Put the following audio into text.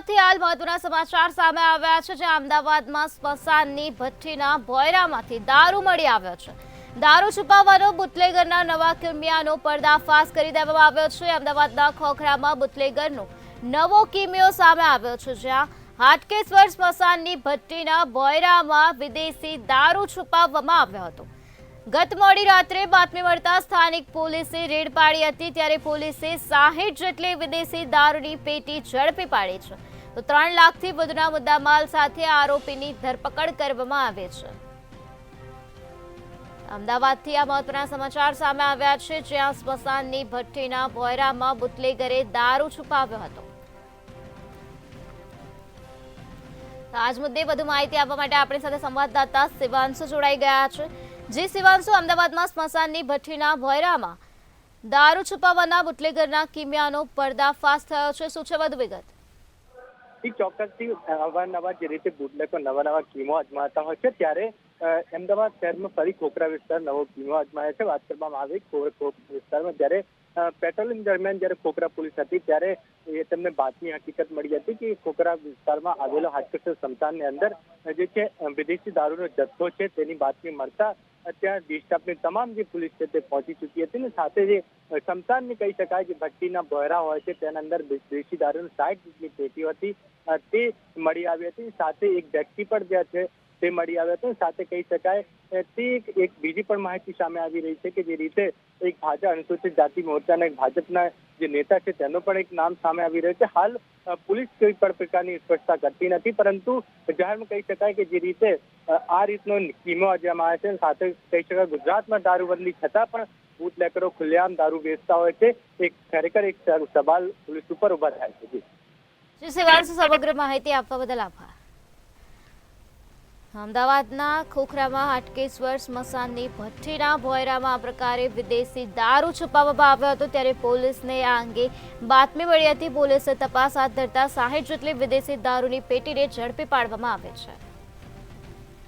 અમદાવાદથી હાલ મહત્વના સમાચાર સામે આવ્યા છે, જ્યાં અમદાવાદમાં સ્મશાનની ભઠ્ઠીના ભોયરામાંથી દારૂ મળી આવ્યો છે। દારૂ છુપાવવાનો બુટલેગરના નવા કિમિયાનો પર્દાફાશ કરી દેવામાં આવ્યો છે। અમદાવાદના ખોખરામાં બુટલેગરનો નવો કિમિયો સામે આવ્યો છે, જ્યાં હાટકેશ્વર સ્મશાનની ભઠ્ઠીના ભોયરામાં વિદેશી દારૂ છુપાવવામાં આવ્યો હતો। ગત મોડી રાત્રે બાતમી મળતા સ્થાનિક પોલીસે રેડ પાડી હતી, ત્યારે પોલીસે 60 જેટલી વિદેશી દારૂની પેટી ઝડપી પાડી છે, તો 3 લાખથી વધુના મુદ્દામાલ સાથે આરોપીની ધરપકડ કરવામાં આવી છે। અમદાવાદથી આ મહત્વના સમાચાર સામે આવ્યા છે, જ્યાં સ્મશાનની ભઠ્ઠીના ભોયરામાં બુટલેગરે દારૂ છુપાવ્યો હતો। આજ મુદ્દે વધુ માહિતી આપવા માટે આપણી સાથે સંવાદદાતા શિવાંશુ જોડાઈ ગયા છે। જી શિવાંશુ, અમદાવાદમાં સ્મશાનની ભઠ્ઠીના ભોયરામાં દારૂ છુપાવવાના બુટલેગરના કિમિયાનો પર્દાફાશ થયો છે, શું છે વધુ વિગત? ચોક્કસથી અવારનવાર જે રીતે બુટલેગરો નવા કિમો અજમાતા હોય છે, ત્યારે અમદાવાદ શહેરમાં ફરી ખોખરા વિસ્તાર નવો કિમો અજમાયો છે। વાત કરવામાં આવે ખોખરા વિસ્તારમાં જ્યારે પેટ્રોલિંગ દરમિયાન જ્યારે ખોખરા પોલીસ હતી, ત્યારે તેમને બાતમી હકીકત મળી હતી કે ખોખરા વિસ્તારમાં આવેલો હાટકેશ્વર સ્મશાનની અંદર જે છે વિદેશી દારૂનો જથ્થો છે, તેની બાતમી મળતા ત્યાં ડિસ્ટાફની તમામ જે પોલીસ છે તે પહોંચી ચૂકી હતી, ને સાથે જે સ્મશાનની કહી શકાય કે ભઠ્ઠીના ભોયરા હોય છે તેના અંદર દેશી દારૂની 60 જેટલી પેટીઓ હતી તે મળી આવી હતી। સાથે એક વ્યક્તિ પણ જ્યાં છે તે મળી આવ્યો હતો। સાથે કહી શકાય તે એક બીજી પણ માહિતી સામે આવી રહી છે કે જે રીતે એક ભાજપ અનુસૂચિત જાતિ મોરચાના એક ભાજપના જે નેતા છે તેનો પણ એક નામ સામે આવી રહ્યો છે। હાલ પોલીસ કોઈ પણ પ્રકારની સ્પષ્ટતા કરતી નથી, પરંતુ જાહેરમાં કહી શકાય કે જે રીતે આ રીતનો કિમો અજમાયો છે, સાથે કહી શકાય ગુજરાતમાં દારૂબંધી છતાં પણ બુટલેગરો ખુલ્લેઆમ દારૂ વેચતા હોય છે, એક ખરેખર એક સવાલ પોલીસ ઉપર ઉભા થાય છે। જી શિવાંશુ, સમગ્ર માહિતી આપવા બદલ આભાર। અમદાવાદના ખોખરામાં હાટકેશ્વર સ્મશાનની ભઠ્ઠીના ભોયરામાં આ પ્રકારે વિદેશી દારૂ છુપાવવામાં આવ્યો હતો, ત્યારે પોલીસને આ અંગે બાતમી મળી હતી। પોલીસે તપાસ હાથ ધરતા 60 જેટલી વિદેશી દારૂની પેટીને ઝડપી પાડવામાં આવે છે।